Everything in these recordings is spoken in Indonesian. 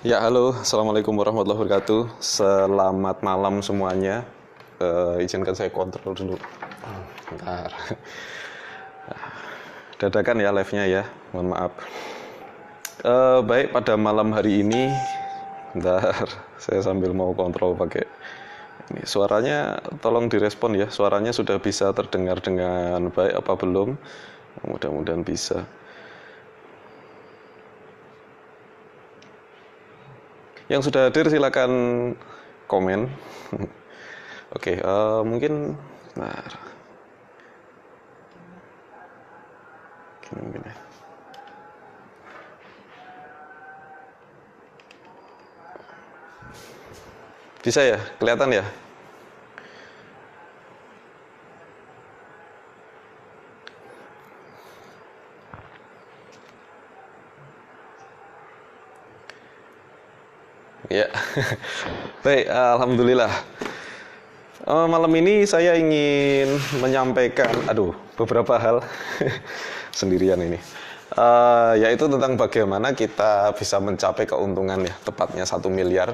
Ya, halo. Assalamualaikum warahmatullahi wabarakatuh. Selamat malam semuanya. Izinkan saya kontrol dulu. Bentar. Dadakan ya live-nya ya. Mohon maaf. Baik, pada malam hari ini, bentar. Saya sambil mau kontrol pakai ini. Suaranya tolong direspon ya. Suaranya sudah bisa terdengar dengan baik apa belum? Mudah-mudahan bisa. Yang sudah hadir silakan komen. Oke, mungkin, nah, gini mungkin ya. Bisa ya, kelihatan ya. Ya, baik, alhamdulillah. Malam ini saya ingin menyampaikan, beberapa hal sendirian ini, yaitu tentang bagaimana kita bisa mencapai keuntungan ya, tepatnya 1 miliar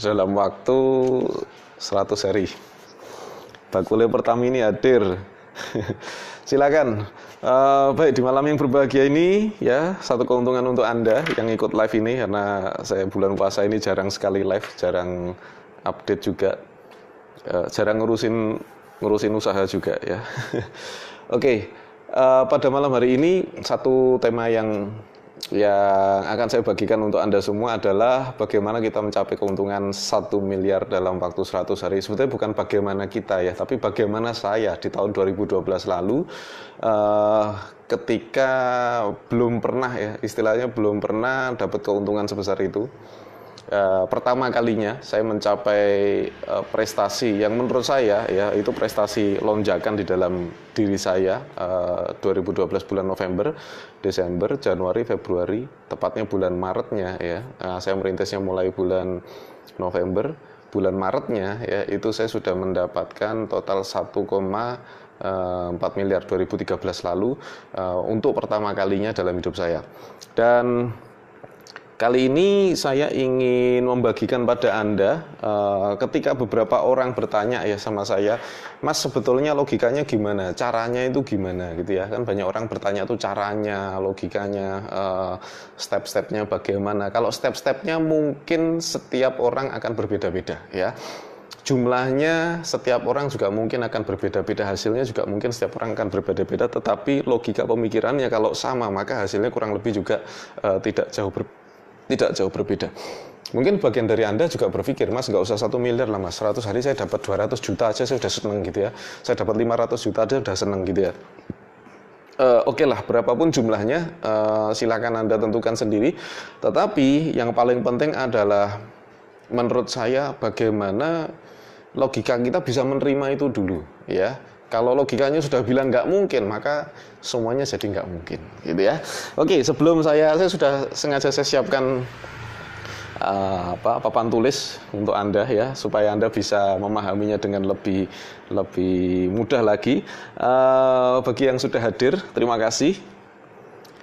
dalam waktu 100 hari. Bakule pertama ini hadir. Silakan. Baik, di malam yang berbahagia ini ya, satu keuntungan untuk Anda yang ikut live ini, karena saya bulan puasa ini jarang sekali live, jarang update juga, jarang ngurusin usaha juga ya. Oke, pada malam hari ini satu tema yang akan saya bagikan untuk Anda semua adalah bagaimana kita mencapai keuntungan 1 miliar dalam waktu 100 hari. Sebetulnya bukan bagaimana kita ya, tapi bagaimana saya di tahun 2012 lalu, ketika belum pernah ya, istilahnya belum pernah dapat keuntungan sebesar itu. Pertama kalinya saya mencapai prestasi yang menurut saya ya itu prestasi lonjakan di dalam diri saya. 2012 bulan November, Desember, Januari, Februari, tepatnya bulan Maretnya ya. Saya merintisnya mulai bulan November, bulan Maretnya ya itu saya sudah mendapatkan total 1,4 miliar 2013 lalu, untuk pertama kalinya dalam hidup saya. Dan kali ini saya ingin membagikan pada Anda, ketika beberapa orang bertanya ya sama saya, Mas sebetulnya logikanya gimana, caranya itu gimana gitu ya. Kan banyak orang bertanya tuh caranya, logikanya, step-stepnya bagaimana. Kalau step-stepnya mungkin setiap orang akan berbeda-beda ya. Jumlahnya setiap orang juga mungkin akan berbeda-beda, hasilnya juga mungkin setiap orang akan berbeda-beda, tetapi logika pemikirannya kalau sama maka hasilnya kurang lebih juga tidak jauh berbeda. Mungkin bagian dari Anda juga berpikir, Mas nggak usah 1 miliar lah Mas, 100 hari saya dapat 200 juta aja saya sudah seneng gitu ya, saya dapat 500 juta aja sudah seneng gitu ya. Oke lah, berapapun jumlahnya, silakan Anda tentukan sendiri. Tetapi yang paling penting adalah menurut saya bagaimana logika kita bisa menerima itu dulu ya. Kalau logikanya sudah bilang nggak mungkin, maka semuanya jadi nggak mungkin, gitu ya. Oke, sebelum saya sudah sengaja saya siapkan papan tulis untuk Anda ya, supaya Anda bisa memahaminya dengan lebih mudah lagi. Bagi yang sudah hadir, terima kasih.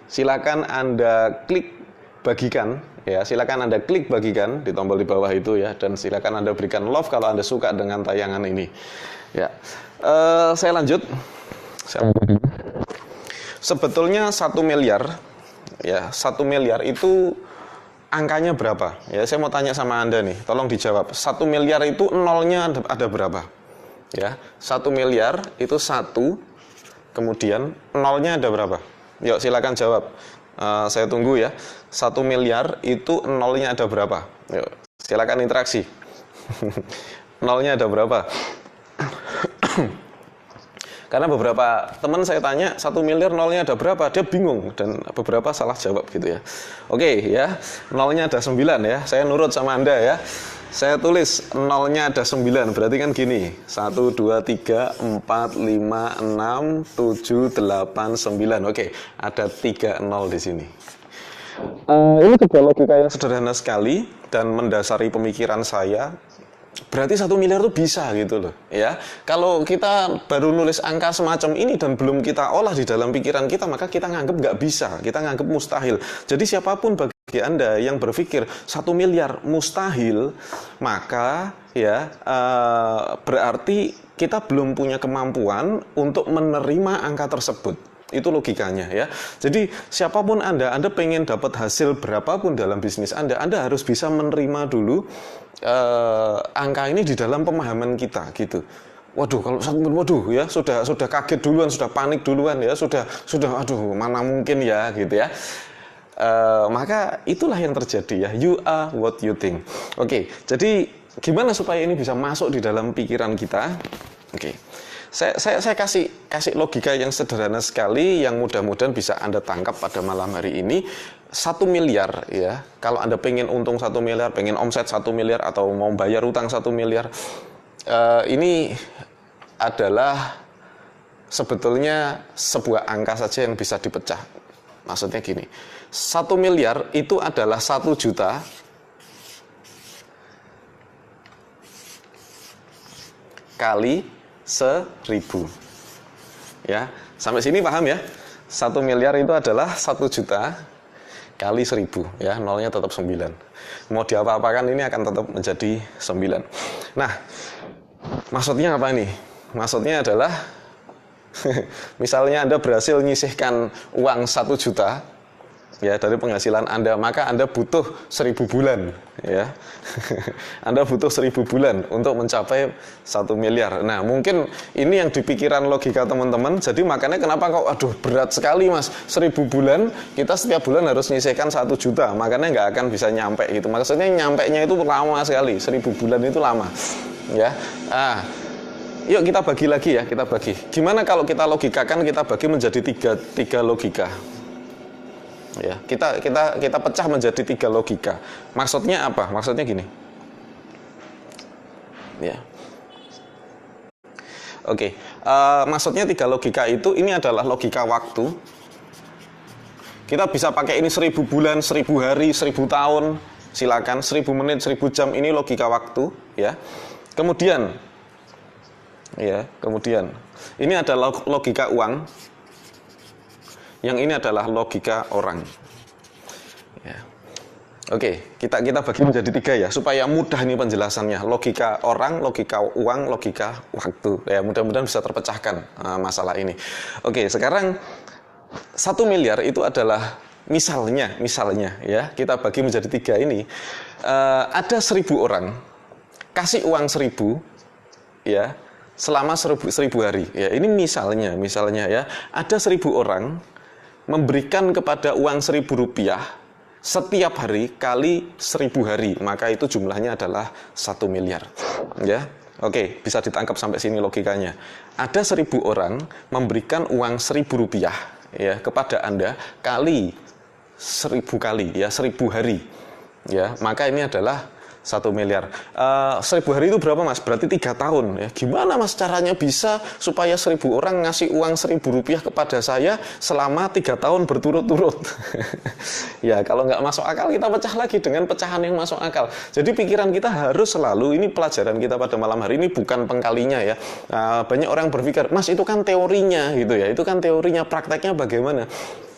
Silakan Anda klik bagikan ya, silakan Anda klik bagikan di tombol di bawah itu ya, dan silakan Anda berikan love kalau Anda suka dengan tayangan ini. Ya, saya lanjut. Sebetulnya 1 miliar, ya 1 miliar itu angkanya berapa? Ya, saya mau tanya sama Anda nih, tolong dijawab. 1 miliar itu nolnya ada berapa? Ya, 1 miliar itu 1, kemudian nolnya ada berapa? Yuk silakan jawab. Saya tunggu ya. 1 miliar itu nolnya ada berapa? Yuk, silakan interaksi. Nolnya ada berapa? Karena beberapa teman saya tanya 1 miliar nolnya ada berapa, dia bingung dan beberapa salah jawab gitu ya. Oke ya, nolnya ada 9 ya, saya nurut sama Anda ya. Saya tulis nolnya ada 9, berarti kan gini, 1, 2, 3, 4, 5, 6, 7, 8, 9. Oke, ada 3 nol di sini. Ini sebuah logika yang sederhana sekali dan mendasari pemikiran saya. Berarti 1 miliar itu bisa gitu loh ya. Kalau kita baru nulis angka semacam ini dan belum kita olah di dalam pikiran kita, maka kita nganggap nggak bisa, kita nganggap mustahil. Jadi siapapun bagi Anda yang berpikir 1 miliar mustahil, maka ya berarti kita belum punya kemampuan untuk menerima angka tersebut. Itu logikanya ya. Jadi siapapun Anda pengen dapat hasil berapapun dalam bisnis Anda harus bisa menerima dulu angka ini di dalam pemahaman kita gitu. Waduh, ya sudah kaget duluan, sudah panik duluan ya, sudah aduh mana mungkin ya gitu ya. Maka itulah yang terjadi ya. You are what you think. Oke, jadi gimana supaya ini bisa masuk di dalam pikiran kita? Oke. Saya kasih logika yang sederhana sekali yang mudah-mudahan bisa Anda tangkap pada malam hari ini. 1 miliar ya. Kalau Anda pengen untung 1 miliar, pengen omset 1 miliar atau mau bayar utang 1 miliar, ini adalah sebetulnya sebuah angka saja yang bisa dipecah. Maksudnya gini, 1 miliar itu adalah 1 juta kali 1000. Ya, sampai sini paham ya? 1 miliar itu adalah 1 juta kali 1000 ya, nolnya tetap 9. Mau diapa-apakan ini akan tetap menjadi 9. Nah, maksudnya apa ini? Maksudnya adalah misalnya Anda berhasil nyisihkan uang 1 juta ya dari penghasilan Anda, maka Anda butuh 1000 bulan ya. Anda butuh 1000 bulan untuk mencapai 1 miliar. Nah, mungkin ini yang dipikiran logika teman-teman. Jadi makanya kenapa kok aduh berat sekali Mas, 1000 bulan kita setiap bulan harus nyisihkan 1 juta. Makanya nggak akan bisa nyampe gitu. Maksudnya nyampenya itu lama sekali. 1000 bulan itu lama. Ya. Yuk kita bagi lagi ya, kita bagi. Gimana kalau kita logikakan, kita bagi menjadi tiga logika. Ya, kita pecah menjadi 3 logika. Maksudnya apa? Maksudnya gini. Ya. Oke. Maksudnya 3 logika itu ini adalah logika waktu. Kita bisa pakai ini 1000 bulan, 1000 hari, 1000 tahun, silakan. 1000 menit, 1000 jam ini logika waktu, ya. Kemudian ini adalah logika uang. Yang ini adalah logika orang. Ya. Oke, kita bagi menjadi 3 ya, supaya mudah nih penjelasannya. Logika orang, logika uang, logika waktu. Ya, mudah-mudahan bisa terpecahkan masalah ini. Oke, sekarang 1 miliar itu adalah misalnya ya, kita bagi menjadi 3 ini. Ada 1000 orang kasih uang 1000 ya selama 1000 hari. Ya, ini misalnya ya, ada 1000 orang memberikan kepada uang Rp1.000 setiap hari kali 1000 hari, maka itu jumlahnya adalah 1 miliar. Ya, oke, bisa ditangkap sampai sini logikanya. Ada 1000 orang memberikan uang Rp1.000 ya kepada Anda kali 1000 kali ya 1000 hari. Ya, maka ini adalah 1 miliar. 1000 hari itu berapa Mas? Berarti 3 tahun ya. Gimana Mas caranya bisa supaya 1000 orang ngasih uang Rp1.000 kepada saya selama 3 tahun berturut-turut? Ya, kalau nggak masuk akal kita pecah lagi dengan pecahan yang masuk akal. Jadi pikiran kita harus selalu, ini pelajaran kita pada malam hari ini bukan pengkalinya ya. Banyak orang berpikir, Mas itu kan teorinya gitu ya. Itu kan teorinya, prakteknya bagaimana?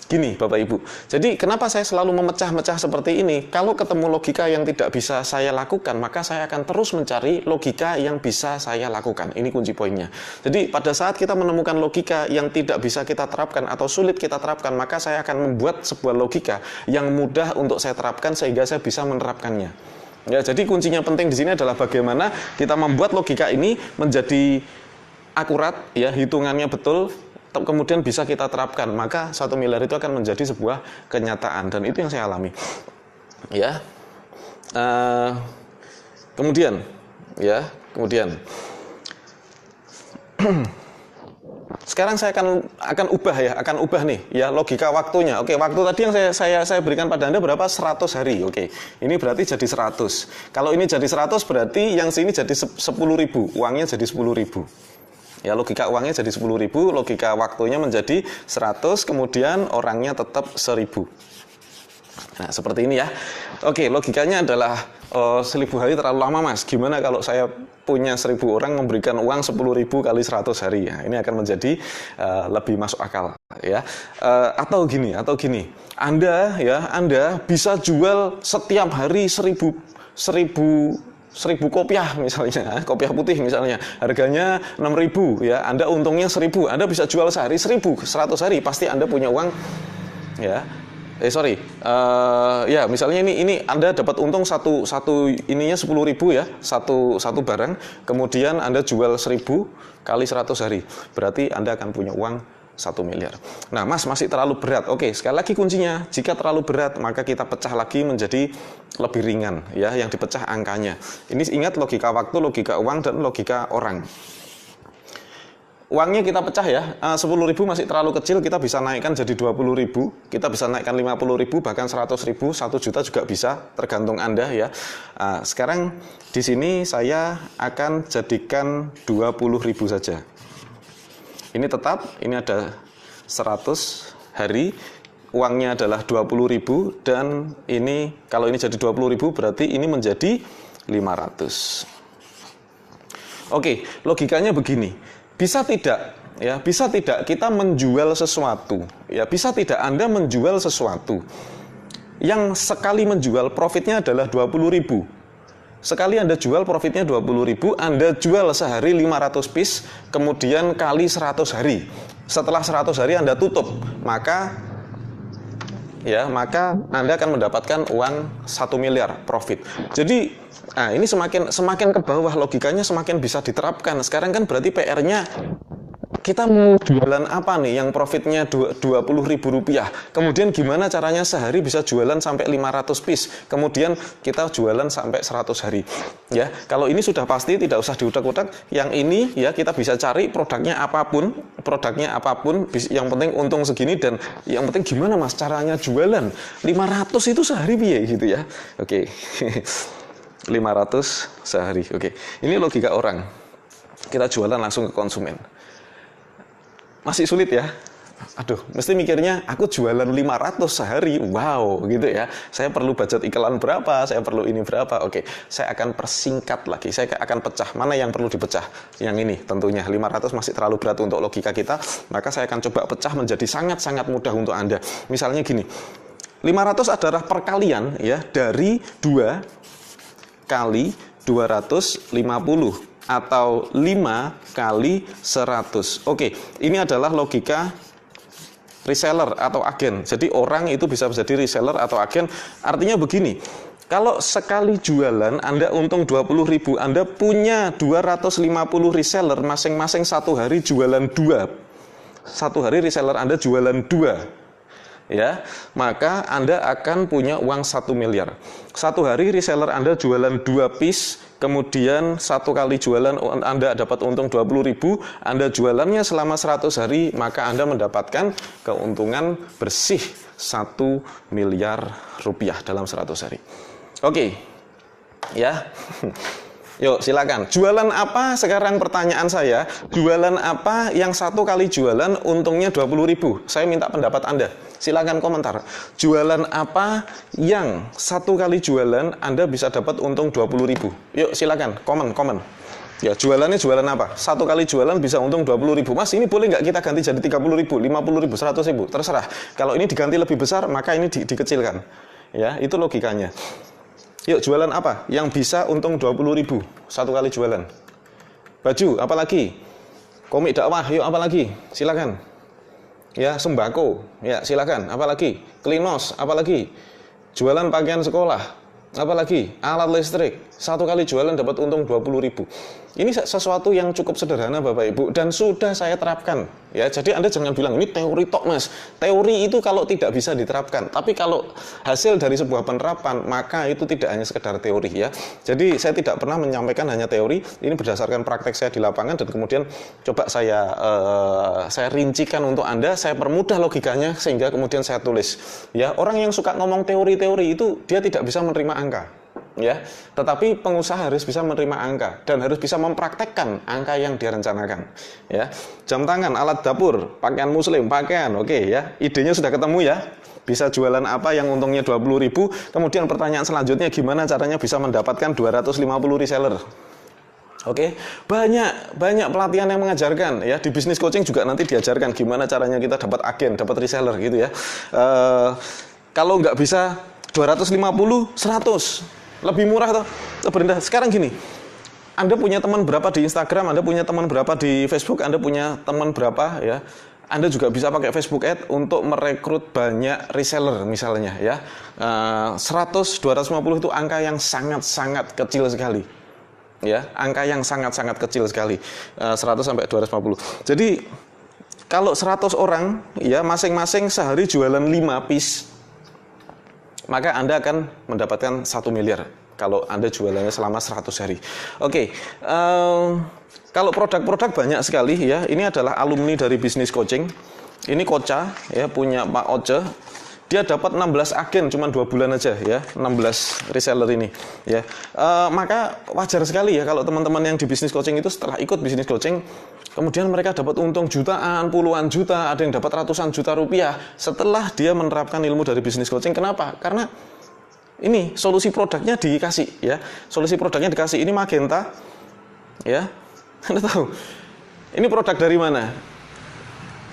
Gini Bapak Ibu, jadi kenapa saya selalu memecah-mecah seperti ini? Kalau ketemu logika yang tidak bisa saya lakukan, maka saya akan terus mencari logika yang bisa saya lakukan. Ini kunci poinnya. Jadi pada saat kita menemukan logika yang tidak bisa kita terapkan atau sulit kita terapkan, maka saya akan membuat sebuah logika yang mudah untuk saya terapkan sehingga saya bisa menerapkannya. Ya, jadi kuncinya penting di sini adalah bagaimana kita membuat logika ini menjadi akurat, ya, hitungannya betul, kemudian bisa kita terapkan, maka 1 miliar itu akan menjadi sebuah kenyataan, dan itu yang saya alami. Ya, kemudian, sekarang saya akan ubah nih, ya, logika waktunya. Oke, waktu tadi yang saya berikan pada Anda berapa? 100 hari. Oke, ini berarti jadi 100. Kalau ini jadi 100 berarti yang sini jadi 10.000, uangnya jadi 10.000. Ya, logika uangnya jadi 10.000, logika waktunya menjadi 100, kemudian orangnya tetap 1000. Nah, seperti ini ya. Oke, logikanya adalah 1000 hari terlalu lama, Mas. Gimana kalau saya punya 1000 orang memberikan uang 10.000 kali 100 hari? Ya, ini akan menjadi lebih masuk akal, ya. Atau gini. Anda bisa jual setiap hari 1000 kopiah misalnya, kopiah putih misalnya, harganya 6.000 ya, Anda untungnya 1.000, Anda bisa jual sehari 1.000, 100 hari, pasti Anda punya uang ya. Ya misalnya ini Anda dapat untung satu ininya 10.000 ya, satu barang, kemudian Anda jual 1.000 kali 100 hari, berarti Anda akan punya uang 1 miliar. Nah, Mas, masih terlalu berat. Oke, sekali lagi kuncinya, jika terlalu berat maka kita pecah lagi menjadi lebih ringan ya, yang dipecah angkanya. Ini ingat logika waktu, logika uang, dan logika orang. Uangnya kita pecah ya, 10.000 masih terlalu kecil, kita bisa naikkan jadi 20.000, kita bisa naikkan 50.000, bahkan 100.000, 1 juta juga bisa, tergantung Anda ya. Sekarang di sini saya akan jadikan 20.000 saja. Ini tetap, ini ada 100 hari, uangnya adalah 20.000, dan ini kalau ini jadi 20.000 berarti ini menjadi 500. Oke, logikanya begini. Bisa tidak kita menjual sesuatu ya, bisa tidak Anda menjual sesuatu yang sekali menjual profitnya adalah 20.000. Sekali Anda jual profitnya 20.000, Anda jual sehari 500 piece, kemudian kali 100 hari. Setelah 100 hari Anda tutup, maka Anda akan mendapatkan uang 1 miliar profit. Jadi ini semakin ke bawah logikanya semakin bisa diterapkan. Sekarang kan berarti PR-nya kita mau jualan apa nih yang profitnya 20.000 rupiah. Kemudian gimana caranya sehari bisa jualan sampai 500 piece. Kemudian kita jualan sampai 100 hari. Ya, kalau ini sudah pasti tidak usah diutak-utak. Yang ini ya kita bisa cari produknya apapun, yang penting untung segini, dan yang penting gimana Mas caranya jualan 500 itu sehari piye gitu ya. Oke. 500 sehari. Oke. Ini logika orang. Kita jualan langsung ke konsumen. Masih sulit ya? Aduh, mesti mikirnya aku jualan 500 sehari. Wow, gitu ya. Saya perlu budget iklan berapa? Saya perlu ini berapa? Oke, saya akan persingkat lagi. Saya akan pecah. Mana yang perlu dipecah? Yang ini tentunya 500 masih terlalu berat untuk logika kita. Maka saya akan coba pecah menjadi sangat-sangat mudah untuk Anda. Misalnya gini. 500 adalah perkalian ya dari 2 kali 250 atau 5 kali 100. Oke, ini adalah logika reseller atau agen. Jadi orang itu bisa menjadi reseller atau agen. Artinya begini, kalau sekali jualan Anda untung 20.000, Anda punya 250 reseller, masing-masing satu hari jualan 2. Satu hari reseller Anda jualan 2. Ya, maka Anda akan punya uang 1 miliar. Satu hari reseller Anda jualan 2 piece, kemudian satu kali jualan Anda dapat untung 20.000, Anda jualannya selama 100 hari, maka Anda mendapatkan keuntungan bersih 1 miliar rupiah dalam 100 hari. Oke, ya. Yuk silakan. Jualan apa sekarang pertanyaan saya? Jualan apa yang satu kali jualan untungnya 20.000? Saya minta pendapat Anda. Silakan komentar. Jualan apa yang satu kali jualan Anda bisa dapat untung 20.000? Yuk silakan komen. Ya, jualannya jualan apa? Satu kali jualan bisa untung 20.000. Mas, ini boleh nggak kita ganti jadi 30.000, 50.000, 100.000? Terserah. Kalau ini diganti lebih besar, maka ini dikecilkan. Ya, itu logikanya. Yuk, jualan apa yang bisa untung 20.000 satu kali jualan? Baju, apalagi? Komik dakwah, yuk apalagi? Silakan. Ya, sembako, ya silakan. Apalagi? Klinos, apalagi? Jualan pakaian sekolah, apalagi? Alat listrik, satu kali jualan dapat untung 20.000. Ini sesuatu yang cukup sederhana Bapak Ibu, dan sudah saya terapkan. Ya, jadi Anda jangan bilang ini teori tok Mas. Teori itu kalau tidak bisa diterapkan, tapi kalau hasil dari sebuah penerapan, maka itu tidak hanya sekedar teori ya. Jadi saya tidak pernah menyampaikan hanya teori, ini berdasarkan praktek saya di lapangan, dan kemudian coba saya rincikan untuk Anda, saya permudah logikanya sehingga kemudian saya tulis. Ya, orang yang suka ngomong teori-teori itu dia tidak bisa menerima angka. Ya, tetapi pengusaha harus bisa menerima angka dan harus bisa mempraktekkan angka yang dia rencanakan. Ya, jam tangan, alat dapur, pakaian muslim, pakaian, oke ya. Idenya sudah ketemu ya. bisa jualan apa yang untungnya 20.000. Kemudian pertanyaan selanjutnya, gimana caranya bisa mendapatkan 250 reseller. Oke, banyak pelatihan yang mengajarkan ya, di bisnis coaching juga nanti diajarkan gimana caranya kita dapat agen, dapat reseller gitu ya. Kalau nggak bisa 250, 100 lebih murah toh, lebih rendah. Sekarang gini, Anda punya teman berapa di Instagram, Anda punya teman berapa di Facebook, Anda punya teman berapa ya. Anda juga bisa pakai Facebook Ad untuk merekrut banyak reseller misalnya ya. 100, 250 itu angka yang sangat-sangat kecil sekali. Ya, angka yang sangat-sangat kecil sekali. 100 sampai 250. Jadi kalau 100 orang ya masing-masing sehari jualan 5 piece, maka Anda akan mendapatkan 1 miliar kalau Anda jualannya selama 100 hari. Oke, kalau produk-produk banyak sekali ya. Ini adalah alumni dari bisnis coaching. Ini Koca ya, punya Pak Oce. Dia dapat 16 agen cuma 2 bulan aja ya, 16 reseller ini ya. Maka wajar sekali ya kalau teman-teman yang di bisnis coaching itu setelah ikut bisnis coaching, kemudian mereka dapat untung jutaan, puluhan juta, ada yang dapat ratusan juta rupiah setelah dia menerapkan ilmu dari bisnis coaching. Kenapa? Karena ini solusi produknya dikasih ya. Solusi produknya dikasih, ini Magenta ya. Anda tahu? Ini produk dari mana?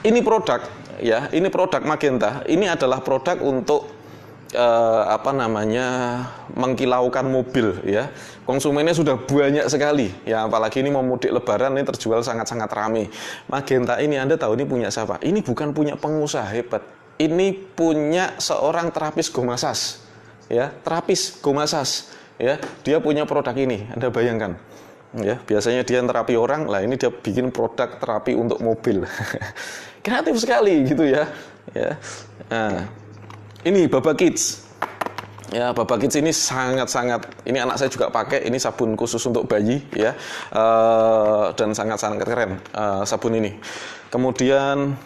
Ini produk ya, ini produk Magenta. Ini adalah produk untuk mengkilaukan mobil ya. Konsumennya sudah banyak sekali ya, apalagi ini mau mudik lebaran, ini terjual sangat-sangat ramai. Magenta ini Anda tahu ini punya siapa? Ini bukan punya pengusaha hebat. Ini punya seorang terapis go massage ya, terapis go massage ya. Dia punya produk ini, Anda bayangkan. Ya, biasanya dia terapi orang, lah ini dia bikin produk terapi untuk mobil. Kreatif sekali gitu ya. Ya. Nah, ini Baba Kids. Ya, Baba Kids ini sangat-sangat, ini anak saya juga pakai, ini sabun khusus untuk bayi ya. Dan sangat-sangat keren sabun ini. Kemudian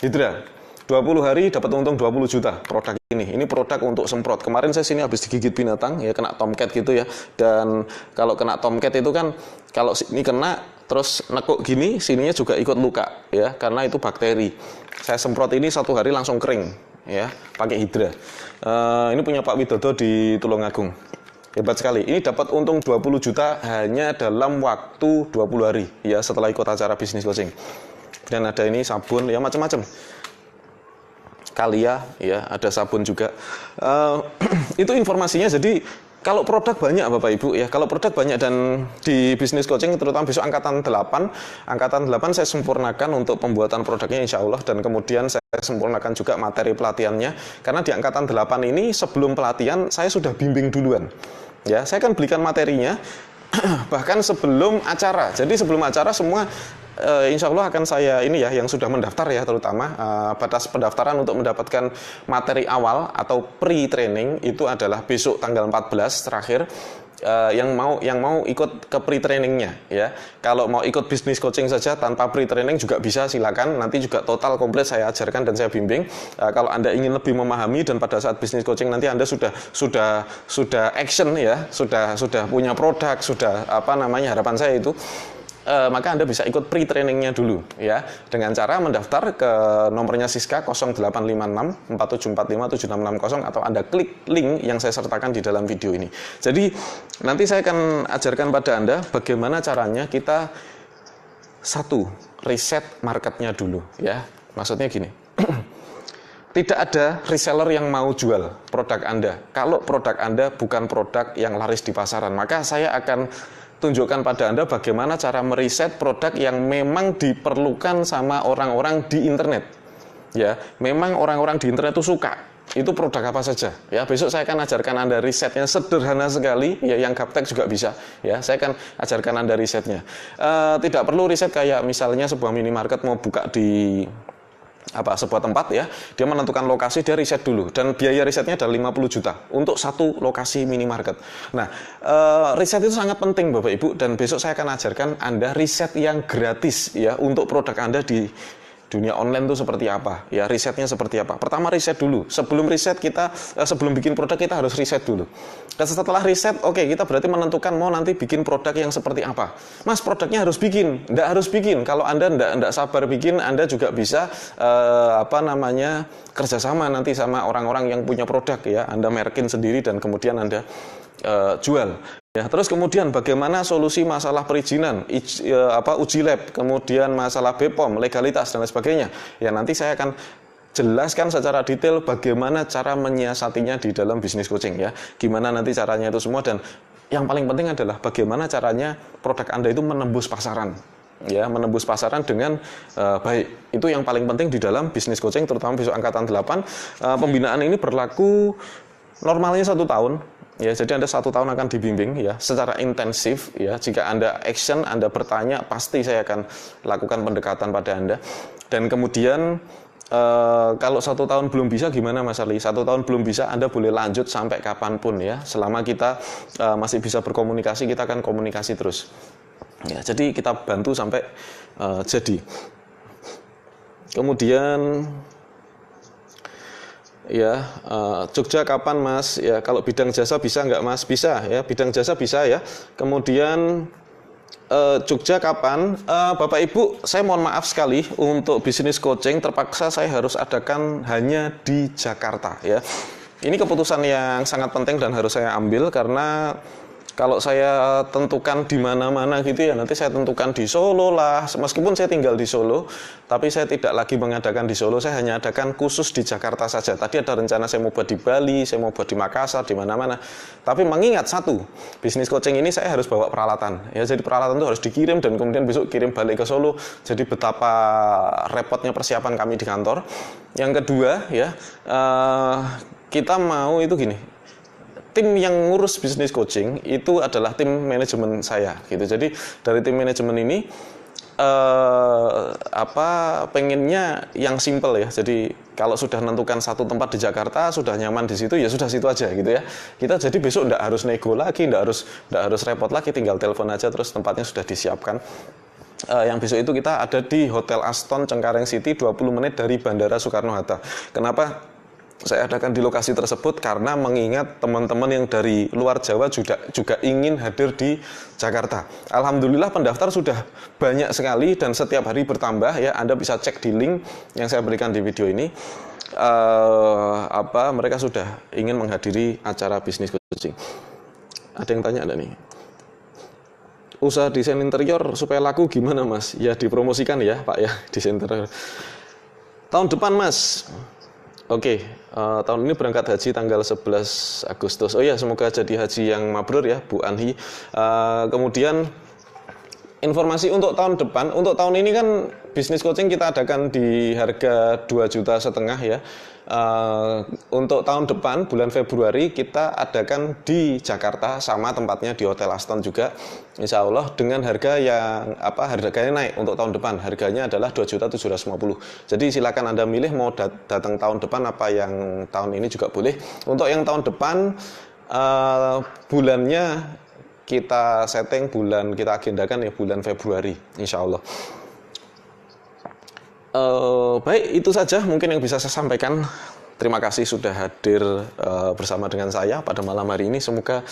Hydra, 20 hari dapat untung 20 juta produk ini. Ini produk untuk semprot. Kemarin saya sini habis digigit binatang ya, kena tomcat gitu ya. Dan kalau kena tomcat itu kan, kalau ini kena terus nekuk gini, sininya juga ikut luka ya, karena itu bakteri. Saya semprot ini 1 hari langsung kering ya, pakai Hydra. Ini punya Pak Widodo di Tulungagung. Hebat sekali. Ini dapat untung 20 juta hanya dalam waktu 20 hari ya, setelah ikut acara bisnis coaching. Dan ada ini sabun ya, macam-macam. Kalia ya, ada sabun juga. Itu informasinya. Jadi kalau produk banyak Bapak Ibu ya, kalau produk banyak, dan di bisnis coaching terutama besok angkatan 8 saya sempurnakan untuk pembuatan produknya insya Allah, dan kemudian saya sempurnakan juga materi pelatihannya, karena di angkatan 8 ini sebelum pelatihan saya sudah bimbing duluan ya. Saya kan belikan materinya bahkan sebelum acara. Jadi sebelum acara semua insya Allah akan saya ini ya, yang sudah mendaftar ya, terutama batas pendaftaran untuk mendapatkan materi awal atau pre-training itu adalah besok tanggal 14 terakhir. Yang mau ikut ke pre-trainingnya ya. Kalau mau ikut bisnis coaching saja tanpa pre-training juga bisa, silakan. Nanti juga total komplit saya ajarkan dan saya bimbing. Kalau Anda ingin lebih memahami dan pada saat bisnis coaching nanti Anda sudah action ya, sudah punya produk, sudah harapan saya itu. Maka Anda bisa ikut pre-trainingnya dulu ya, dengan cara mendaftar ke nomornya Siska 0856 4745 7660, atau Anda klik link yang saya sertakan di dalam video ini. Jadi nanti saya akan ajarkan pada Anda bagaimana caranya kita riset marketnya dulu ya. Maksudnya gini, tidak ada reseller yang mau jual produk Anda kalau produk Anda bukan produk yang laris di pasaran. Maka saya akan tunjukkan pada Anda bagaimana cara meriset produk yang memang diperlukan sama orang-orang di internet. Ya, memang orang-orang di internet itu suka. Itu produk apa saja. Ya, besok saya akan ajarkan Anda risetnya sederhana sekali. Ya, yang gaptek juga bisa. Ya, saya akan ajarkan Anda risetnya. Tidak perlu riset kayak misalnya sebuah minimarket mau buka di sebuah tempat ya, dia menentukan lokasi, dia riset dulu, dan biaya risetnya adalah 50 juta untuk satu lokasi minimarket. Nah, riset itu sangat penting Bapak Ibu, dan besok saya akan ajarkan Anda riset yang gratis ya untuk produk Anda di dunia online itu seperti apa, ya risetnya seperti apa. Pertama riset dulu. Sebelum bikin produk kita harus riset dulu. Dan setelah riset, oke, kita berarti menentukan mau nanti bikin produk yang seperti apa. Mas, produknya harus bikin, enggak harus bikin. Kalau Anda enggak sabar bikin, Anda juga bisa kerjasama nanti sama orang-orang yang punya produk, ya. Anda merkin sendiri dan kemudian Anda jual. Ya, terus kemudian bagaimana solusi masalah perizinan, uji lab, kemudian masalah BPOM, legalitas dan lain sebagainya. Ya, nanti saya akan jelaskan secara detail bagaimana cara menyiasatinya di dalam bisnis coaching, ya. Gimana nanti caranya itu semua, dan yang paling penting adalah bagaimana caranya produk Anda itu menembus pasaran. Ya, menembus pasaran dengan baik. Itu yang paling penting di dalam bisnis coaching, terutama besok angkatan 8. Pembinaan ini berlaku normalnya 1 tahun. Ya, jadi Anda 1 tahun akan dibimbing, ya, secara intensif, ya. Jika Anda action, Anda bertanya, pasti saya akan lakukan pendekatan pada Anda. Dan kemudian kalau 1 tahun belum bisa, gimana Mas Arli? 1 tahun belum bisa, Anda boleh lanjut sampai kapanpun, ya. Selama kita masih bisa berkomunikasi, kita akan komunikasi terus. Ya, jadi kita bantu sampai jadi. Kemudian ya, Jogja kapan Mas? Ya, kalau bidang jasa bisa nggak Mas? Bisa, ya, bidang jasa bisa, ya. Kemudian Jogja kapan? Bapak Ibu, saya mohon maaf sekali untuk bisnis coaching terpaksa saya harus adakan hanya di Jakarta, ya. Ini keputusan yang sangat penting dan harus saya ambil karena kalau saya tentukan di mana-mana gitu, ya, nanti saya tentukan di Solo lah. Meskipun saya tinggal di Solo, tapi saya tidak lagi mengadakan di Solo, saya hanya adakan khusus di Jakarta saja. Tadi ada rencana saya mau buat di Bali, saya mau buat di Makassar, di mana-mana. Tapi mengingat satu, bisnis coaching ini saya harus bawa peralatan. Ya, jadi peralatan itu harus dikirim dan kemudian besok kirim balik ke Solo. Jadi betapa repotnya persiapan kami di kantor. Yang kedua, ya, kita mau itu gini. Tim yang ngurus bisnis coaching itu adalah tim manajemen saya, gitu. Jadi dari tim manajemen ini pengennya yang simple, ya. Jadi kalau sudah menentukan satu tempat di Jakarta, sudah nyaman di situ, ya sudah situ aja, gitu, ya. Kita jadi besok enggak harus nego lagi, enggak harus repot lagi, tinggal telepon aja terus tempatnya sudah disiapkan. Yang besok itu kita ada di Hotel Aston Cengkareng City, 20 menit dari Bandara Soekarno-Hatta. Kenapa saya adakan di lokasi tersebut? Karena mengingat teman-teman yang dari luar Jawa juga ingin hadir di Jakarta. Alhamdulillah pendaftar sudah banyak sekali dan setiap hari bertambah, ya. Anda bisa cek di link yang saya berikan di video ini. Mereka sudah ingin menghadiri acara bisnis coaching. Ada yang tanya ada nih. Usaha desain interior supaya laku gimana Mas? Ya dipromosikan, ya Pak, ya, desain interior. Tahun depan Mas. Oke, tahun ini berangkat haji tanggal 11 Agustus. Oh ya, semoga jadi haji yang mabrur, ya Bu Anhi. Kemudian informasi untuk tahun depan, untuk tahun ini kan bisnis coaching kita adakan di harga 2,5 juta, ya. Untuk tahun depan bulan Februari kita adakan di Jakarta, sama tempatnya di Hotel Aston juga, Insya Allah dengan harga yang harganya naik untuk tahun depan. Harganya adalah 2.750.000. Jadi silakan Anda milih mau datang tahun depan apa yang tahun ini juga boleh. Untuk yang tahun depan bulannya kita setting kita agendakan, ya, bulan Februari, Insya Allah. Baik, itu saja mungkin yang bisa saya sampaikan. Terima kasih sudah hadir bersama dengan saya pada malam hari ini. Semoga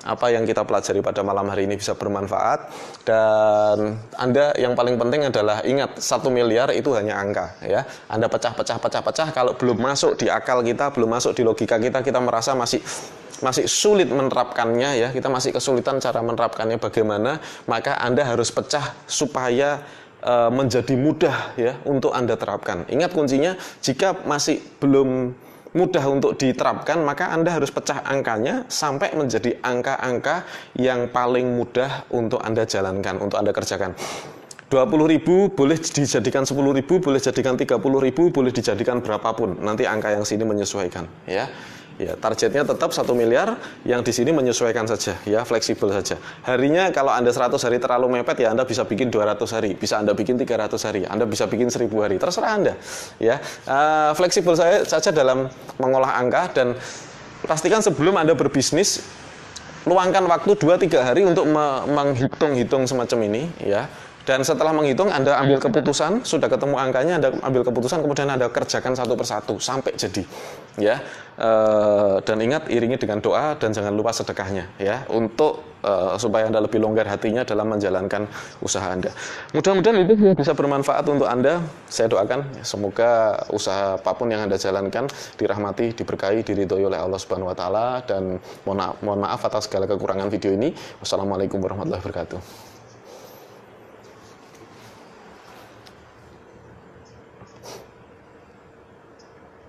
apa yang kita pelajari pada malam hari ini bisa bermanfaat. Dan Anda yang paling penting adalah ingat, 1 miliar itu hanya angka, ya. Anda pecah, kalau belum masuk di akal kita, belum masuk di logika kita merasa masih sulit menerapkannya, ya. Kita masih kesulitan cara menerapkannya bagaimana, maka Anda harus pecah supaya menjadi mudah, ya, untuk Anda terapkan. Ingat kuncinya, jika masih belum mudah untuk diterapkan, maka Anda harus pecah angkanya sampai menjadi angka-angka yang paling mudah untuk Anda jalankan, untuk Anda kerjakan. 20.000 boleh dijadikan 10.000, boleh dijadikan 30.000, boleh dijadikan berapapun. Nanti angka yang sini menyesuaikan, ya. Ya, targetnya tetap 1 miliar, yang di sini menyesuaikan saja, ya, fleksibel saja. Harinya kalau Anda 100 hari terlalu mepet, ya Anda bisa bikin 200 hari, bisa Anda bikin 300 hari, Anda bisa bikin 1000 hari, terserah Anda, ya. Fleksibel saja dalam mengolah angka, dan pastikan sebelum Anda berbisnis, luangkan waktu 2-3 hari untuk menghitung-hitung semacam ini, ya. Dan setelah menghitung, Anda ambil keputusan, sudah ketemu angkanya, Anda ambil keputusan, kemudian Anda kerjakan satu persatu sampai jadi, ya. Dan ingat, iringi dengan doa dan jangan lupa sedekahnya, ya, untuk supaya Anda lebih longgar hatinya dalam menjalankan usaha Anda. Mudah-mudahan itu bisa bermanfaat untuk Anda. Saya doakan semoga usaha apapun yang Anda jalankan dirahmati, diberkahi, diridhoi oleh Allah Subhanahu wa taala, dan mohon maaf atas segala kekurangan video ini. Wassalamualaikum warahmatullahi wabarakatuh.